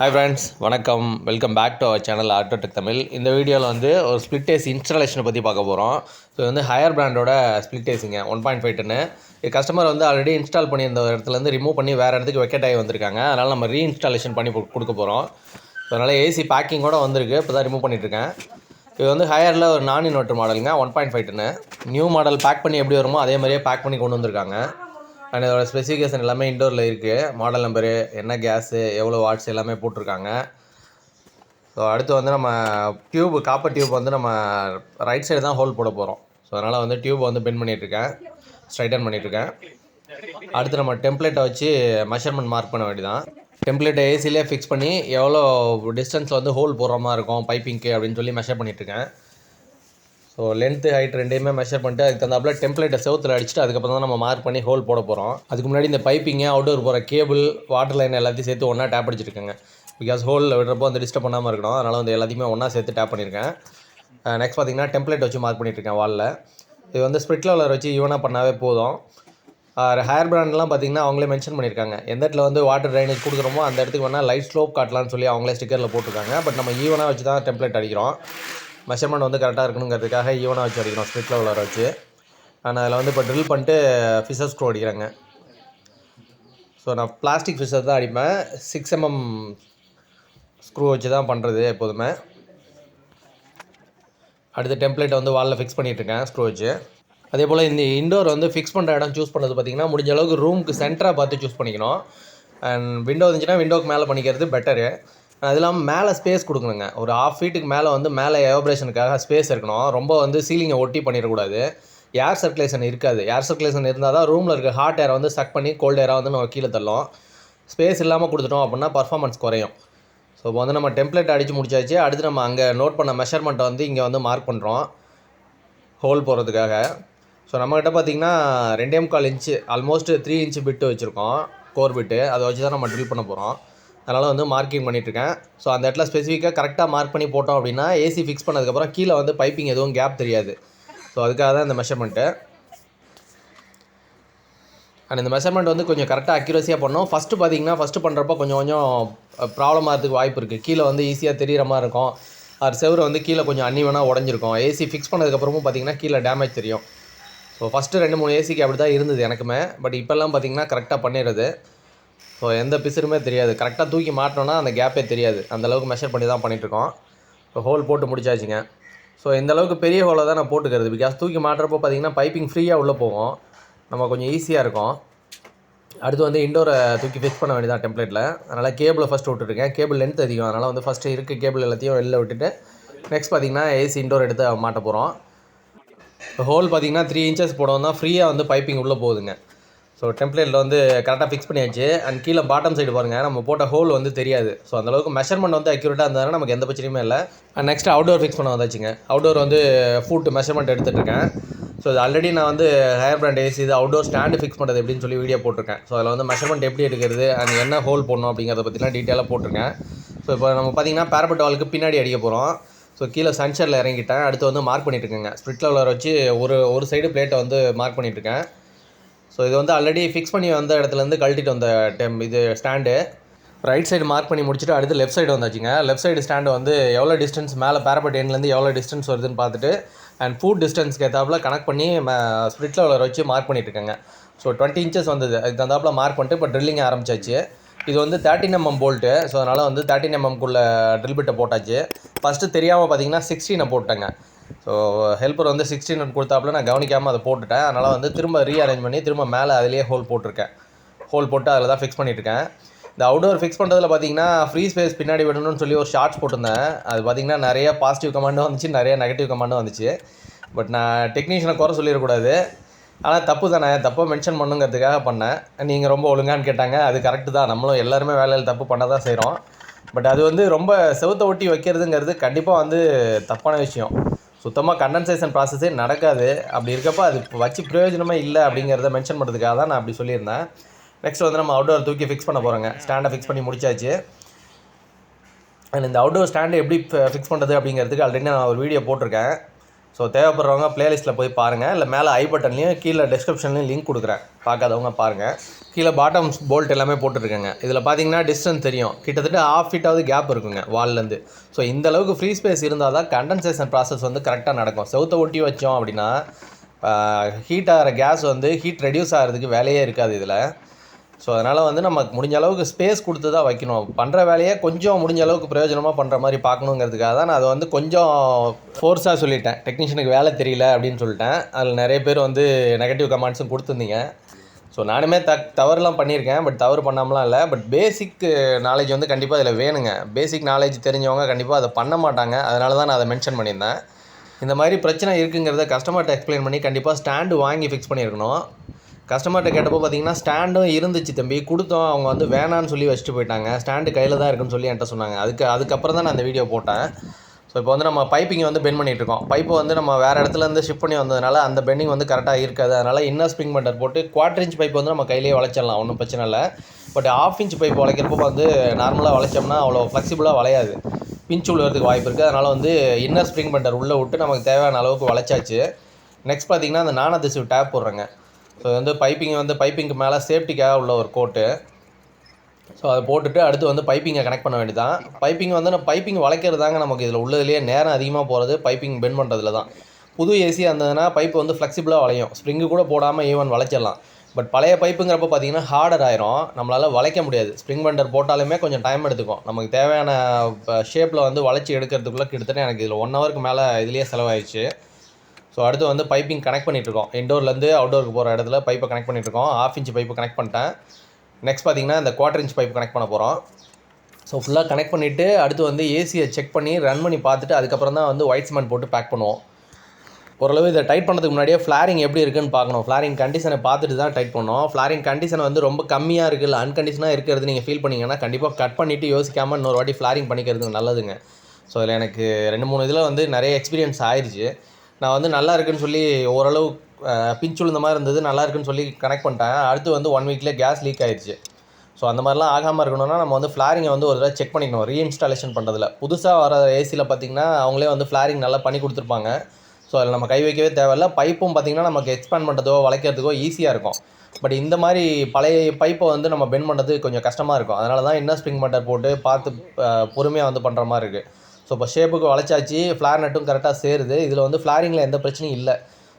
Hi friends, வணக்கம். Welcome back to our channel Autotech Tamil. இந்த வீடியோவில் வந்து ஒரு ஸ்ப்ளிட் ஏசி இன்ஸ்டாலேஷனை பற்றி பார்க்க போகிறோம். ஸோ வந்து ஹையர் பிராண்டோட ஸ்ப்ளிட் ஏசிங்க 1.5 டன்னு. கஸ்டமர் வந்து ஆல்ரெடி இன்ஸ்டால் பண்ணியிருந்த இடத்துலேருந்து ரிமூவ் பண்ணி வேறு இடத்துக்கு வெக்கேட் ஆகி வந்திருக்காங்க. அதனால் நம்ம ரீஇன்ஸ்டாலேஷன் பண்ணி கொடுக்க போகிறோம். ஸோ அதனால் ஏசி பேக்கிங்கோடு வந்திருக்கு. இப்போ தான் ரிமூவ் பண்ணிட்டுருக்கேன். இது வந்து ஹையரில் ஒரு நான் இன்வெர்ட்டர் மாடலுங்க, 1.5 டன்னு. நியூ மாடல் பேக் பண்ணி எப்படி வருமோ அதே மாதிரியே பேக் பண்ணி கொண்டு வந்திருக்காங்க. அண்ட் இதோட ஸ்பெசிஃபிகேஷன் எல்லாமே இன்டோரில் இருக்குது. மாடல் நம்பரு, என்ன கேஸு, எவ்வளோ வாட்ஸ் எல்லாமே போட்டிருக்காங்க. ஸோ அடுத்து வந்து நம்ம காப்பர் டியூப் வந்து நம்ம ரைட் சைடு தான் ஹோல் போட போகிறோம். ஸோ அதனால் வந்து டியூப் வந்து பெண்ட் பண்ணிகிட்ருக்கேன், ஸ்ட்ரைட்டன் பண்ணிகிட்ருக்கேன். அடுத்து நம்ம டெம்ப்ளேட்டை வச்சு மெஷர்மெண்ட் மார்க் பண்ண வேண்டியதான். டெம்ப்ளேட்டை ஏசிலே ஃபிக்ஸ் பண்ணி எவ்வளோ டிஸ்டன்ஸில் வந்து ஹோல் போடுற மாதிரி இருக்கும் பைப்பிங்க்கு அப்படின்னு சொல்லி மெஷர் பண்ணிகிட்ருக்கேன். ஸோ லென்த்து ஹைட் ரெண்டையுமே மெஷர் பண்ணிட்டு அதுக்கு தகுந்தாப்புல டெம்ப்ளேட்டை செவுத்தில் அடிச்சுட்டு அதுக்கப்புறம் தான் நம்ம மார்க் பண்ணி ஹோல் போட போகிறோம். அதுக்கு முன்னாடி இந்த பைப்பிங்க, அவுட்டோர் போகிற கேபிள், வாட்டர் லைன் எல்லாத்தையும் சேர்த்து ஒன்றா டேப் அடிச்சிருக்கேங்க. பிகாஸ் ஹோலில் விடுறப்போ வந்து டிஸ்டர்ப் பண்ணாமல் இருக்கணும். அதனால் வந்து எல்லாத்தையுமே ஒன்றா சேர்த்து டேப் பண்ணியிருக்கேன். நெக்ஸ்ட் பார்த்திங்கன்னா டெம்ப்ளேட் வச்சு மார்க் பண்ணியிருக்கேன் வாலில். இது வந்து ஸ்ப்ரிட் லெவலர் வச்சு ஈவனாக பண்ணாவே போதும். ஹேர் பிராண்ட்லாம் பார்த்திங்கன்னா அவங்களே மென்ஷன் பண்ணியிருக்காங்க. எந்த இடத்துல வந்து வாட்டர் ட்ரைனேஜ் கொடுக்குறோமோ அந்த இடத்துக்கு வேணால் லைட் ஸ்லோப் காட்டலான்னு சொல்லி அவங்களே ஸ்டிக்கரில் போட்டிருக்காங்க. பட் நம்ம ஈவனாக வச்சு தான் டெம்ப்ளேட் அடிக்கிறோம். மெஷர்மெண்ட் வந்து கரெக்டாக இருக்கணுங்கிறதுக்காக ஈவனாக வச்சு அடிக்கணும், ஸ்ப்ளிட் லெவலர் வச்சு. நான் அதில் வந்து இப்போ ட்ரில் பண்ணிட்டு ஃபிஷர் ஸ்க்ரூ அடிக்கிறேங்க. ஸோ நான் பிளாஸ்டிக் ஃபிஷர் தான் அடிப்பேன். 6 mm ஸ்க்ரூ வச்சு தான் பண்ணுறது எப்போதுமே. அடுத்து டெம்ப்ளேட்டை வந்து வாலில் ஃபிக்ஸ் பண்ணிகிட்ருக்கேன் ஸ்க்ரூ வச்சு. அதே போல் இந்த இண்டோர் வந்து ஃபிக்ஸ் பண்ணுற இடம் சூஸ் பண்ணுறது பார்த்திங்கன்னா முடிஞ்ச அளவுக்கு ரூமுக்கு சென்டராக பார்த்து சூஸ் பண்ணிக்கணும். அண்ட் விண்டோ இருந்துச்சுன்னா விண்டோக்கு மேலே பண்ணிக்கிறது பெட்டரு. அது இல்லாமல் மேலே ஸ்பேஸ் கொடுக்கணுங்க. ஒரு 1/2 ஃபீட்டுக்கு மேலே வந்து மேலே எவாபரேஷனுக்காக ஸ்பேஸ் இருக்கணும். ரொம்ப வந்து சீலிங்கை ஒட்டி பண்ணிடக்கூடாது. ஏர் சர்க்குலேஷன் இருக்காது. ஏர் சர்க்குலேஷன் இருந்தால் தான் ரூமில் இருக்க ஹாட் ஏரை வந்து சக் பண்ணி கோல்டு ஏரை வந்து நம்ம கீழே தள்ளும். ஸ்பேஸ் இல்லாமல் கொடுத்துட்டோம் அப்படின்னா பர்ஃபார்மன்ஸ் குறையும். ஸோ இப்போ வந்து நம்ம டெம்ப்ளேட் அடித்து முடிச்சாச்சு. அடுத்து நம்ம அங்கே நோட் பண்ண மெஷர்மெண்ட்டை வந்து இங்கே வந்து மார்க் பண்ணுறோம் ஹோல் போகிறதுக்காக. ஸோ நம்மக்கிட்ட பார்த்திங்கன்னா 2.25 இன்ச்சு, ஆல்மோஸ்ட் 3 இன்ச்சு பிட்டு வச்சுருக்கோம், கோர் பிட்டு. அதை வச்சு தான் நம்ம ட்ரில் பண்ண போகிறோம். அதனால் வந்து மார்க்கிங் பண்ணிகிட்ருக்கேன். ஸோ அந்த இடத்துல ஸ்பெசிஃபிக்காக கரெக்டாக மார்க் பண்ணி போட்டோம் அப்படின்னா ஏசி ஃபிக்ஸ் பண்ணதுக்கப்புறம் கீழே வந்து பைப்பிங் எதுவும் கேப் தெரியாது. ஸோ அதுக்காக தான் இந்த மெஷர்மெண்ட்டு. அண்ட் இந்த மெஷர்மெண்ட் வந்து கொஞ்சம் கரெக்டாக அக்யூரஸியாக பண்ணோம். ஃபஸ்ட்டு பண்ணுறப்போ கொஞ்சம் ப்ராப்ளம் ஆகிறதுக்கு வாய்ப்பு இருக்குது. கீழே வந்து ஈஸியாக தெரிகிற மாதிரி இருக்கும். அது செவரு வந்து கீழே கொஞ்சம் அன்னிவனாக உடஞ்சிருக்கும். ஏசி ஃபிக்ஸ் பண்ணதுக்கப்புறமும் பார்த்திங்கன்னா கீழே டேமேஜ் தெரியும். ஸோ ஃபஸ்ட்டு 2-3 ஏசிக்கு அப்படி தான் இருந்தது எனக்குமே. பட் இப்போல்லாம் பார்த்திங்கன்னா கரெக்டாக பண்ணிடுறது. ஸோ எந்த பிசுருமே தெரியாது. கரெக்டாக தூக்கி மாட்டினோன்னா அந்த கேப்பே தெரியாது. அந்தளவுக்கு மெஷர் பண்ணி தான் பண்ணிகிட்ருக்கோம். ஸோ ஹோல் போட்டு முடிச்சாச்சுங்க. ஸோ இந்தளவுக்கு பெரிய ஹோலை தான் நான் போட்டுக்கிறது. பிகாஸ் தூக்கி மாட்டுறப்போ பார்த்திங்கன்னா பைப்பிங் ஃப்ரீயாக உள்ளே போகும், நம்ம கொஞ்சம் ஈஸியாக இருக்கும். அடுத்து வந்து இண்டோரை தூக்கி ஃபிக்ஸ் பண்ண வேண்டியதான் டெம்ப்ளேட்டில். அதனால் கேபிளை ஃபஸ்ட்டு விட்டுருக்கேன். கேபிள் லென்த் அதிகம், அதனால் வந்து ஃபஸ்ட்டு இருக்க கேபிள் எல்லாத்தையும் வெளில விட்டுட்டு நெக்ஸ்ட் பார்த்திங்கன்னா ஏசி இண்டோர் எடுத்து மாட்ட போகிறோம். ஹோல் பார்த்திங்கன்னா 3 இன்ச்சஸ் போடவும் தான் ஃப்ரீயாக வந்து பைப்பிங் உள்ளே போகுதுங்க. ஸோ டெம்ப்ளேட்டில் வந்து கரெக்டாக ஃபிக்ஸ் பண்ணியாச்சு. அண்ட் கீழே பாட்டம் சைடு பாருங்கள், நம்ம போட்ட ஹோல் வந்து தெரியாது. ஸோ அந்தளவுக்கு மெஷர்மெண்ட் வந்து அக்யூரேட்டாக இருந்தாலும் நமக்கு எந்த பிரச்சனையுமே இல்லை. அண்ட் நெக்ஸ்ட் அவுட்டோர் ஃபிக்ஸ் பண்ண வந்தாச்சுங்க. அவுட்டோர் வந்து ஃபுட் மெஷர்மெண்ட் எடுத்துகிட்ருக்கேன். ஸோ இது ஆல்ரெடி நான் வந்து ஹையர் பிராண்ட் ஏசி இது அவுட்டோர் ஸ்டாண்டு ஃபிக்ஸ் பண்ணுறது எப்படின்னு சொல்லி வீடியோ போட்டிருக்கேன். ஸோ அதில் வந்து மெஷர்மெண்ட் எப்படி எடுக்கிறது அண்ட் என்ன ஹோல் போடணும் அப்படிங்கிறத பற்றிலாம் டீட்டெயிலாக போட்டிருக்கேன். ஸோ இப்போ நம்ம பார்த்திங்கன்னா பேரபெட் வாலுக்கு பின்னாடி அடிக்க போகிறோம். ஸோ கீழே சன்ஷரில் இறங்கிட்டேன். அடுத்து வந்து மார்க் பண்ணிட்டுருக்கேங்க. ஸ்ப்ளிட் லெவலர் வச்சு ஒரு சைடு பிளேட்டை வந்து மார்க் பண்ணிட்டுருக்கேன். ஸோ இது வந்து ஆல்ரெடி ஃபிக்ஸ் பண்ணி வந்த இடத்துலேருந்து கழட்டிட்டு வந்த இது ஸ்டாண்டு. ரைட் சைடு மார்க் பண்ணி முடிச்சுட்டு அடுத்து லெஃப்ட் சைடு வந்தாச்சுங்க. லெஃப்ட் சைடு ஸ்டாண்டு வந்து எவ்வளோ டிஸ்டன்ஸ் மேலே பேரபெட் எண்ட்லேருந்து எவ்வளோ டிஸ்டன்ஸ் வருதுன்னு பார்த்துட்டு அண்ட் ஃபுட் டிஸ்டன்ஸ்க்கு ஏற்றாப்புல கனெக்ட் பண்ணி ஸ்ப்ளிட் லெவலர் வச்சு மார்க் பண்ணிட்டுருக்கேங்க. ஸோ 20 இன்ச்சஸ் வந்தது. அதுக்கு தகுந்தாப்புல மார்க் பண்ணிட்டு இப்போ ட்ரில்லிங் ஆரம்பிச்சாச்சு. இது வந்து 13 mm போல்ட்டு. ஸோ அதனால் வந்து 13 mmக்குள்ளே ட்ரில் பிட்டை போட்டாச்சு. ஃபஸ்ட்டு தெரியாமல் பார்த்திங்கன்னா 16 போட்டேங்க. ஸோ ஹெல்ப்பர் வந்து 16 கொடுத்தாப்புல நான் கவனிக்காமல் அதை போட்டுட்டேன். அதனால் வந்து திரும்ப ரீஅரேஞ்ச் பண்ணி திரும்ப மேலே அதிலேயே ஹோல் போட்டிருக்கேன். ஹோல் போட்டு அதில் தான் ஃபிக்ஸ் பண்ணிட்டுருக்கேன். இந்த அவுட்டோர் ஃபிக்ஸ் பண்ணுறதுல பார்த்திங்கன்னா ஃப்ரீ ஸ்பேஸ் பின்னாடி விடணும்னு சொல்லி ஒரு ஷார்ட்ஸ் போட்டிருந்தேன். அது பார்த்திங்கன்னா நிறைய பாசிட்டிவ் கமெண்டும் வந்துச்சு, நிறைய நெகட்டிவ் கமெண்டும் வந்துச்சு. பட் நான் டெக்னீஷியனை குறை சொல்லிடக்கூடாது. ஆனால் தப்பு தானே, தப்பாக மென்ஷன் பண்ணுங்கிறதுக்காக பண்ணேன். நீங்கள் ரொம்ப ஒழுங்கான்னு கேட்டாங்க. அது கரெக்டு தான். நம்மளும் எல்லாருமே வேலையில் தப்பு பண்ண தான் செய்கிறோம். பட் அது வந்து ரொம்ப செவுத்தை ஒட்டி வைக்கிறதுங்கிறது கண்டிப்பாக வந்து தப்பான விஷயம். சுத்தமாக கண்டென்சேஷன் ப்ராசஸே நடக்காது. அப்படி இருக்கப்போ அது வச்சு பிரயோஜனமே இல்லை அப்படிங்கிறத மென்ஷன் பண்ணுறதுக்காக தான் நான் அப்படி சொல்லியிருந்தேன். நெக்ஸ்ட் வந்து நம்ம அவுட்டோர் தூக்கி ஃபிக்ஸ் பண்ண போகிறோங்க. ஸ்டாண்டை ஃபிக்ஸ் பண்ணி முடிச்சாச்சு. அண்ட் இந்த அவுட்டோர் ஸ்டாண்டு எப்படி ஃபிக்ஸ் பண்ணுறது அப்படிங்கிறதுக்கு ஆல்ரெடி நான் ஒரு வீடியோ போட்டிருக்கேன். ஸோ தேவைப்படுறவங்க ப்ளேலிஸ்ட்டில் போய் பாருங்கள், இல்லை மேலே ஐ பட்டன்லேயும் கீழே டிஸ்கிரிப்ஷன்லேயும் லிங்க் கொடுக்குறேன், பார்க்காதவங்க பாருங்கள். கீழே பாட்டம் போல்ட் எல்லாமே போட்டுருக்கேங்க. இதில் பார்த்தீங்கன்னா டிஸ்டன்ஸ் தெரியும், கிட்டத்தட்ட 1/2 ஃபீட்டாவது கேப் இருக்குங்க வால்லேருந்து. ஸோ இந்த அளவுக்கு ஃப்ரீ ஸ்பேஸ் இருந்தால் தான் கண்டென்சேஷன் ப்ராசஸ் வந்து கரெக்டாக நடக்கும். செவுத்தை ஒட்டி வச்சோம் அப்படின்னா ஹீட் ஆகிற கேஸ் வந்து ஹீட் ரெடியூஸ் ஆகிறதுக்கு வேலையே இருக்காது இதில். ஸோ அதனால் வந்து நமக்கு முடிஞ்ச அளவுக்கு ஸ்பேஸ் கொடுத்து தான் வைக்கணும். பண்ணுற வேலையை கொஞ்சம் முடிஞ்ச அளவுக்கு பிரயோஜனமாக பண்ணுற மாதிரி பார்க்கணுங்கிறதுக்காக தான் நான் அதை வந்து கொஞ்சம் ஃபோர்ஸாக சொல்லிட்டேன். டெக்னீஷியனுக்கு வேலை தெரியல அப்படின்னு சொல்லிட்டேன். அதில் நிறைய பேர் வந்து நெகட்டிவ் கமெண்ட்ஸும் கொடுத்துருந்தீங்க. ஸோ நானுமே தவறுலாம் பண்ணியிருக்கேன், பட் தவறு பண்ணாமலாம் இல்லை. பட் பேசிக் நாலேஜ் வந்து கண்டிப்பாக இதில் வேணுங்க. பேசிக் நாலேஜ் தெரிஞ்சவங்க கண்டிப்பாக அதை பண்ண மாட்டாங்க. அதனால தான் நான் அதை மென்ஷன் பண்ணியிருந்தேன். இந்த மாதிரி பிரச்சனை இருக்குங்கிறத கஸ்டமர்கிட்ட எக்ஸ்பிளைன் பண்ணி கண்டிப்பாக ஸ்டாண்டு வாங்கி ஃபிக்ஸ் பண்ணியிருக்கணும். கஸ்டமர்கிட்ட கேட்டப்போ பார்த்தீங்கன்னா ஸ்டாண்டும் இருந்துச்சு தம்பி, கொடுத்தோம், அவங்க வந்து வேணான்னு சொல்லி வச்சுட்டு போயிட்டாங்க, ஸ்டாண்டு கையில் தான் இருக்குன்னு சொல்லி என்கிட்ட சொன்னாங்க. அதுக்கப்புறம் தான் நான் அந்த வீடியோ போட்டேன். ஸோ இப்போ வந்து நம்ம பைப்பிங்கை வந்து பெண்ட் பண்ணிகிட்ருக்கோம். பைப்பை வந்து நம்ம வேறு இடத்துலேருந்து ஷிஃப்ட் பண்ணி வந்ததுனால அந்த பெண்டிங் வந்து கரெக்டாக இருக்காது. அதனால் இன்னர் ஸ்ப்ரிங் மெண்டர் போட்டு 1/4 இன்ச் பைப் வந்து நம்ம கையிலேயே வளைச்சிடலாம், ஒன்றும் பிரச்சனை இல்லை. பட் 1/2 இன்ச் பைப் வளைக்கிறப்போ வந்து நார்மலாக வளைச்சோம்னா அவ்வளோ ஃப்ளெக்சிபிளாக வளையாது, பிஞ்ச் விழுறதுக்கு வாய்ப்பு இருக்குது. அதனால் வந்து இன்னர் ஸ்ப்ரிங் மெண்டர் உள்ளே விட்டு நமக்கு தேவையான அளவுக்கு வளைச்சாச்சு. நெக்ஸ்ட் பார்த்திங்கன்னா அந்த நான் adhesive டேப் போடுறேங்க. ஸோ வந்து பைப்பிங்க்கு மேலே சேஃப்டிக்காக உள்ள ஒரு கோட்டு. ஸோ அதை போட்டுட்டு அடுத்து வந்து பைப்பிங்கை கனெக்ட் பண்ண வேண்டியதான். பைப்பிங் வளைக்கிறது தாங்க நமக்கு இதில் உள்ளதுலேயே நேரம் அதிகமாக போகிறது பைப்பிங் பெண்ட் பண்ணுறதுல தான். புது ஏசியாக இருந்ததுன்னா பைப்பு வந்து ஃப்ளெக்சிபிளாக வளையும், ஸ்ப்ரிங்கு கூட போடாமல் ஈவன் வளைச்சிடலாம். பட் பழைய பைப்புங்கிறப்ப பார்த்திங்கன்னா ஹார்டர் ஆயிரும், நம்மளால் வளைக்க முடியாது. ஸ்ப்ரிங் பெண்டர் போட்டாலுமே கொஞ்சம் டைம் எடுத்துக்கும். நமக்கு தேவையான ஷேப்பில் வந்து வளைச்சி எடுக்கிறதுக்குள்ளே கிட்டத்தட்ட எனக்கு இதில் 1 ஹவருக்கு மேலே இதுலேயே செலவாயிடுச்சு. ஸோ அடுத்து வந்து பைப்பிங் கனெக்ட் பண்ணிகிட்ருக்கோம். இன்டோர்லேருந்து அவுட்டோருக்கு போகிற இடத்துல பைப்பை கனெக்ட் பண்ணிகிட்ருக்கோம். 1/2 இன்ச் பைப்பு கனெக்ட் பண்ணிட்டேன். நெக்ஸ்ட் பார்த்திங்கன்னா இந்த 1/4 இன்ச் பைப் கனெக்ட் பண்ண போகிறோம். ஸோ ஃபுல்லாக கனெக்ட் பண்ணிவிட்டு அடுத்து வந்து ஏசியை செக் பண்ணி ரன் பண்ணி பார்த்துட்டு அதுக்கப்புறம் தான் வந்து ஒயிட் சிமெண்ட் போட்டு பேக் பண்ணுவோம். ஓரளவு இதை டைட் பண்ணுறதுக்கு முன்னாடியே ஃப்ளாரிங் எப்படி இருக்குன்னு பார்க்கணும். ஃப்ளாரிங் கண்டிஷனை பார்த்துட்டு தான் டைட் பண்ணணும். ஃப்ளாரிங் கண்டிஷன் வந்து ரொம்ப கம்மியாக இருக்குது, இல்லை அன்கண்டிஷனாக இருக்கிறது நீங்கள் ஃபீல் பண்ணிங்கன்னா கண்டிப்பாக கட் பண்ணிவிட்டு யோசிக்காமல் இன்னொரு வாட்டி ஃப்ளாரிங் பண்ணிக்கிறது நல்லதுங்க. ஸோ இதில் எனக்கு 2-3 இதில் வந்து நிறைய எக்ஸ்பீரியன்ஸ் ஆயிடுச்சு. நான் வந்து நல்லா இருக்குன்னு சொல்லி ஓரளவு பிஞ்ச் விழுந்த மாதிரி இருந்தது, நல்லா இருக்குன்னு சொல்லி கனெக்ட் பண்ணிட்டேன். அடுத்து வந்து 1 வீக்லேயே கேஸ் லீக் ஆயிடுச்சு. ஸோ அந்த மாதிரிலாம் ஆகாமல் இருக்கணும்னா நம்ம வந்து ஃப்ளாரிங்கை வந்து ஒரு தடவை செக் பண்ணிக்கணும் ரீஇன்ஸ்டாலேஷன் பண்ணுறதுல. புதுசாக வர ஏசியில் பார்த்திங்கன்னா அவங்களே வந்து ஃப்ளாரிங் நல்லா பண்ணி கொடுத்துருப்பாங்க. ஸோ அதில் நம்ம கை வைக்கவே தேவையில்ல. பைப்பும் பார்த்திங்கன்னா நமக்கு எக்ஸ்பேண்ட் பண்ணுறதோ வளைக்கிறதுக்கோ ஈஸியாக இருக்கும். பட் இந்த மாதிரி பழைய பைப்பை வந்து நம்ம பெண்ட் பண்ணுறது கொஞ்சம் கஷ்டமாக இருக்கும். அதனால தான் இன்னர் ஸ்ப்ரிங் மெண்டர் போட்டு பார்த்து பொறுமையாக வந்து பண்ணுற மாதிரி இருக்குது. ஸோ இப்போ ஷேப்புக்கு வளைச்சாச்சு, ஃப்ளார் நட்டும் கரெக்டாக சேருது. இதில் வந்து ஃப்ளாரிங்கில் எந்த பிரச்சனையும் இல்லை.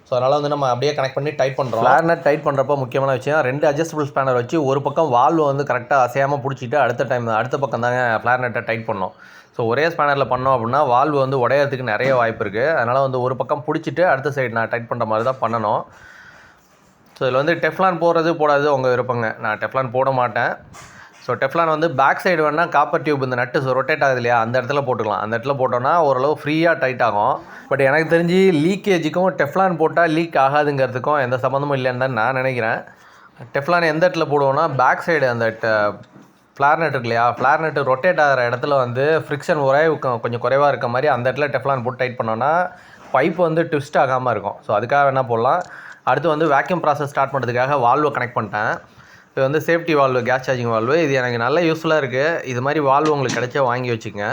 ஸோ அதனால் வந்து நம்ம அப்படியே கனெக்ட் பண்ணி டைட் பண்ணுறோம். ஃப்ளார் நட் டைட் பண்ணுறப்போ முக்கியமான விஷயம் 2 அட்ஜஸ்டபிள் ஸ்பேனர் வச்சு ஒரு பக்கம் வால்வு வந்து கரெக்டாக அசையாமல் பிடிச்சிட்டு அடுத்த பக்கம் தாங்க ஃப்ளார் நட்டை டைட் பண்ணோம். ஸோ ஒரே ஸ்பேனரில் பண்ணோம் அப்படின்னா வால்வு வந்து உடையறதுக்கு நிறைய வாய்ப்பு இருக்குது. அதனால் வந்து ஒரு பக்கம் பிடிச்சிட்டு அடுத்த சைடு நான் டைட் பண்ணுற மாதிரி தான் பண்ணணும். ஸோ இதில் வந்து டெஃப்லான் போடாது உங்கள் விருப்பங்க. நான் டெஃப்லான் போட மாட்டேன். ஸோ டெஃப்லான் வந்து பேக் சைடு வேணால் காப்பர் டியூப் இந்த நட்டு ரொட்டேட் ஆகுது இல்லையா, அந்த இடத்துல போட்டுக்கலாம். அந்த இடத்துல போட்டோன்னா ஓரளவு ஃப்ரீயாக டைட் ஆகும். பட் எனக்கு தெரிஞ்சு லீக்கேஜுக்கும் டெஃப்லான் போட்டால் லீக் ஆகாதுங்கிறதுக்கும் எந்த சம்மந்தமும் இல்லைன்னு தான் நான் நினைக்கிறேன். டெஃப்லான் எந்த இடத்துல போடுவோன்னா பேக் சைடு அந்த ஃப்ளார் நட் இருக்கு இல்லையா, ஃப்ளார் நட்டு ரொட்டேட் ஆகிற இடத்துல வந்து ஃப்ரிக்ஷன் கொஞ்சம் குறைவாக இருக்க மாதிரி அந்த இடத்துல டெஃப்லான் போட்டு டைட் பண்ணோன்னா பைப் வந்து ட்விஸ்ட் ஆகாமல் இருக்கும். ஸோ அதுக்காக வேணால் போடலாம். அடுத்து வந்து வேக்யூம் ப்ராசஸ் ஸ்டார்ட் பண்ணுறதுக்காக வால்வை கனெக்ட் பண்ணிட்டேன். இது வந்து safety valve, case charging valve. இது எனக்கு நல்ல யூஸ்ஃபுல்லாக இருக்குது. இது மாதிரி வால்வு உங்களுக்கு கிடைச்சா வாங்கி வச்சுக்கங்க.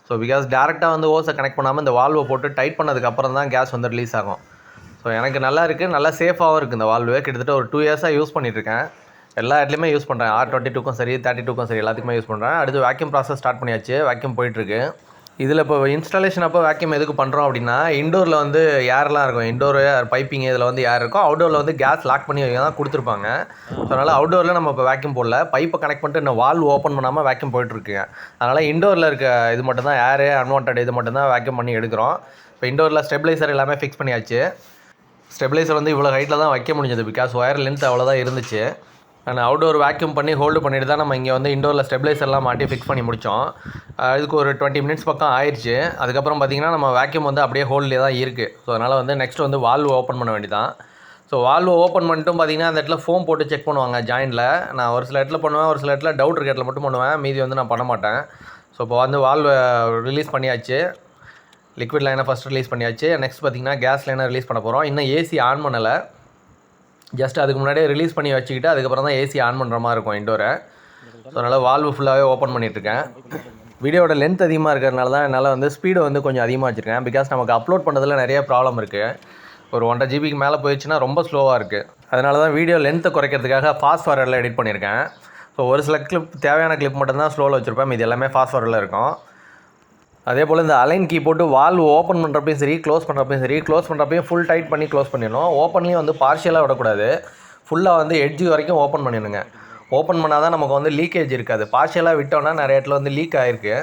ஸோ பிகாஸ் டேரெக்டாக வந்து ஓஸை கனெக்ட் பண்ணாமல் இந்த வால்வை போட்டு டைட் பண்ணதுக்கப்புறம் தான் கேஸ் வந்து ரிலீஸ் ஆகும். ஸோ எனக்கு நல்லா இருக்குது, நல்லா சேஃபாகவும் இருக்குது இந்த வால்வு. கிட்டத்தட்ட ஒரு 2 இயர்ஸாக யூஸ் பண்ணிகிட்ருக்கேன். எல்லா இடத்துலையுமே யூஸ் பண்ணுறேன். R22க்கும் சரி 32க்கும் சரி எல்லாத்துக்குமே யூஸ் பண்ணுறேன். அடுத்து வேக்யூம் ப்ராசஸ் ஸ்டார்ட் பண்ணியாச்சு. வேக்யூம் போயிட்டுருக்கு. இதில் இப்போ இன்ஸ்டாலேஷன் அப்போ வேக்யூம் எதுக்கு பண்ணுறோம் அப்படின்னா, இண்டோரில் வந்து ஏர்லாம் இருக்கும், இண்டோரு பைப்பிங் இதில் வந்து ஏர் இருக்கும். அவுட்டோரில் வந்து கேஸ் லாக் பண்ணி வைக்க தான் கொடுத்துருப்பாங்க. ஸோ அதனால் அவுட்டோரில் நம்ம இப்போ வேக்யூம் போடல, பைப்பை கனெக்ட் பண்ணிட்டு இன்னும் வால்வு ஓப்பன் பண்ணாமல் வேக்யூம் போயிட்டுருக்குங்க. அதனால் இண்டோரில் இருக்க இது மட்டும் தான் ஏரு, அன்வான்ட் இது மட்டும் தான் வேக்யூம் பண்ணி எடுக்கிறோம். இப்போ இண்டோரில் ஸ்டெபிளைசர் எல்லாமே ஃபிக்ஸ் பண்ணியாச்சு. ஸ்டெபிளைசர் வந்து இவ்வளோ ஹைட்டில் தான் வைக்க முடிஞ்சது, பிகாஸ் ஒயர் லென்த் அவ்வளோதான் இருந்துச்சு. நான் அவுட்டோர் வேக்யூம் பண்ணி ஹோல்டு பண்ணிட்டு தான் நம்ம இங்கே வந்து இண்டோரில் ஸ்டெபிளைசர்லாம் மாட்டி ஃபிக்ஸ் பண்ணி முடித்தோம். இதுக்கு ஒரு 20 மினிட்ஸ் பக்கம் ஆயிடுச்சு. அதுக்கப்புறம் பார்த்திங்கன்னா நம்ம வேக்யூம் வந்து அப்படியே ஹோல்ட்லேயே தான் இருக்குது. ஸோ அதனால் வந்து நெக்ஸ்ட் வந்து வால்வு ஓப்பன் பண்ண வேண்டியதான். ஸோ வால்வு ஓப்பன் பண்ணிட்டும் பார்த்திங்கன்னா அந்த இடத்துல ஃபோம் போட்டு செக் பண்ணுவாங்க ஜாயிண்டில். நான் ஒரு சில இடத்துல பண்ணுவேன், ஒரு சில இடத்துல டவுட் இருக்க இடத்துல மட்டும் பண்ணுவேன், மீதி வந்து நான் பண்ண மாட்டேன். ஸோ இப்போ வந்து வால்வை ரிலீஸ் பண்ணியாச்சு. லிக்விட் லைனை ஃபஸ்ட் ரிலீஸ் பண்ணியாச்சு. நெக்ஸ்ட் பார்த்திங்கன்னா கேஸ் லைனை ரிலீஸ் பண்ண போகிறோம். இன்னும் ஏசி ஆன் பண்ணலை. ஜஸ்ட் அதுக்கு முன்னாடியே ரிலீஸ் பண்ணி வச்சுக்கிட்டு அதுக்கப்புறம் தான் ஏசி ஆன் பண்ணுற மாதிரி இருக்கும் இண்டோரை. ஸோ அதனால் வால்வு ஃபுல்லாகவே ஓப்பன் பண்ணிகிட்ருக்கேன். வீடியோட லென்த் அதிகமாக இருக்கிறதுனால தான் என்னால் வந்து ஸ்பீடு வந்து கொஞ்சம் அதிகமாக வச்சுருக்கேன். பிகாஸ் நமக்கு அப்லோட் பண்ணுறதுல நிறைய ப்ராப்ளம் இருக்குது. ஒரு 1.5 ஜிபிக்கு மேலே போயிடுச்சுன்னா ரொம்ப ஸ்லோவாக இருக்குது. அதனால தான் வீடியோ லென்த்தை குறைக்கிறதுக்காக ஃபாஸ்ட் ஃபார்வர்டில் எடிட் பண்ணியிருக்கேன். ஸோ ஒரு சில கிளிப் தேவையான கிளிப் மட்டும்தான் ஸ்லோவில் வச்சுருப்பேன், இது எல்லாமே ஃபாஸ்ட் ஃபார்வர்டில் இருக்கும். அதே போல் இந்த அலைன் கீ போட்டு வால்வு ஓப்பன் பண்ணுறப்பையும் சரி, க்ளோஸ் பண்ணுறப்பையும் ஃபுல் டைட் பண்ணி க்ளோஸ் பண்ணிடணும். ஓப்பன்லேயும் வந்து பார்ஷியலாக விடக்கூடாது, ஃபுல்லாக வந்து எட்ஜ் வரைக்கும் ஓப்பன் பண்ணிடுங்க. ஓப்பன் பண்ணால் தான் நமக்கு வந்து லீக்கேஜ் இருக்காது. பார்ஷியலாக விட்டோன்னா நிறைய இடத்துல வந்து லீக் ஆகிருக்கு.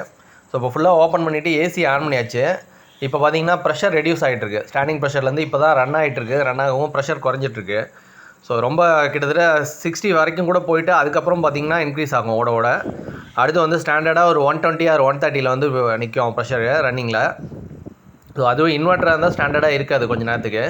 ஸோ இப்போ ஃபுல்லாக ஓப்பன் பண்ணிவிட்டு ஏசி ஆன் பண்ணியாச்சு. இப்போ பார்த்தீங்கன்னா ப்ரெஷர் ரெடியூஸ் ஆகிட்டுருக்கு. ஸ்டாண்டிங் ப்ரெஷர்லேருந்து இப்போ தான் ரன் ஆகிட்டுருக்கு. ரன் ஆகவும் ப்ரெஷர் குறைஞ்சிட்ருக்கு. ஸோ ரொம்ப கிட்டத்தட்ட 60 வரைக்கும் கூட போயிட்டு அதுக்கப்புறம் பார்த்திங்கன்னா இன்க்ரீஸ் ஆகும் ஓட. அடுத்து வந்து ஸ்டாண்டர்டாக ஒரு 120 ஆர் 130 வந்து நிற்கும் ப்ரெஷரு ரன்னிங்கில். ஸோ அதுவும் இன்வெர்ட்டராக இருந்தால் ஸ்டாண்டர்டாக இருக்காது, கொஞ்சம் நேரத்துக்கு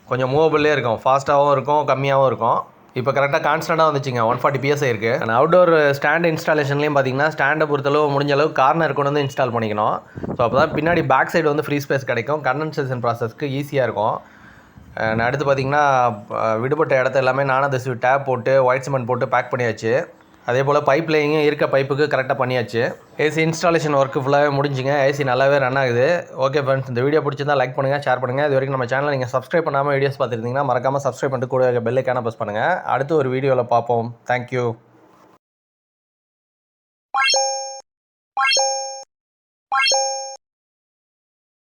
கொஞ்சம் மூவபிளே இருக்கும், ஃபாஸ்ட்டாகவும் இருக்கும், கம்மியாகவும் இருக்கும். இப்போ கரெக்டாக கான்ஸ்டண்ட்டாக வந்துச்சுங்க, 140 PSI இருக்குது. அண்ட் அவுட்டோர் ஸ்டாண்ட் இன்ஸ்டாலேஷன்லேயும் பார்த்தீங்கன்னா ஸ்டாண்டை பொறுத்தளவு முடிஞ்ச அளவு கார்னர் கொண்டு வந்து இன்ஸ்டால் பண்ணிக்கணும். ஸோ அப்போ தான் பின்னாடி பேக் சைடு வந்து ஃப்ரீ ஸ்பேஸ் கிடைக்கும், கண்டென்சேஷன் ப்ராசஸ்க்கு ஈஸியாக இருக்கும். அண்ட் அடுத்து பார்த்திங்கன்னா விடுபட்ட இடத்த எல்லாமே நானோதெசிவ் டேப் போட்டு ஒயிட் சிமெண்ட் போட்டு பேக் பண்ணியாச்சு. அதே போல் பைப் லைனிங் இருக்க பைப்புக்கு கரெக்டாக பண்ணியாச்சு. ஏசி இன்ஸ்டாலேஷன் ஒர்க்கு ஃபுல்லாகவே முடிஞ்சுங்க. ஏசி நல்லாவே ரன் ஆகுது. ஓகே ஃப்ரெண்ட்ஸ், இந்த வீடியோ பிடிச்சிருந்தா லைக் பண்ணுங்கள், ஷேர் பண்ணுங்கள். இது வரைக்கும் நம்ம சேனலை நீங்கள் சப்ஸ்கிரைப் பண்ணாமல் வீடியோஸ் பார்த்துருந்தீங்கன்னா மறக்காமல் சப்ஸ்கிரைப் பண்ணிட்டு கூட பெல் ஐக்கானை ப்ரெஸ் பண்ணுங்கள். அடுத்து ஒரு வீடியோவில் பார்ப்போம். தேங்க்யூ.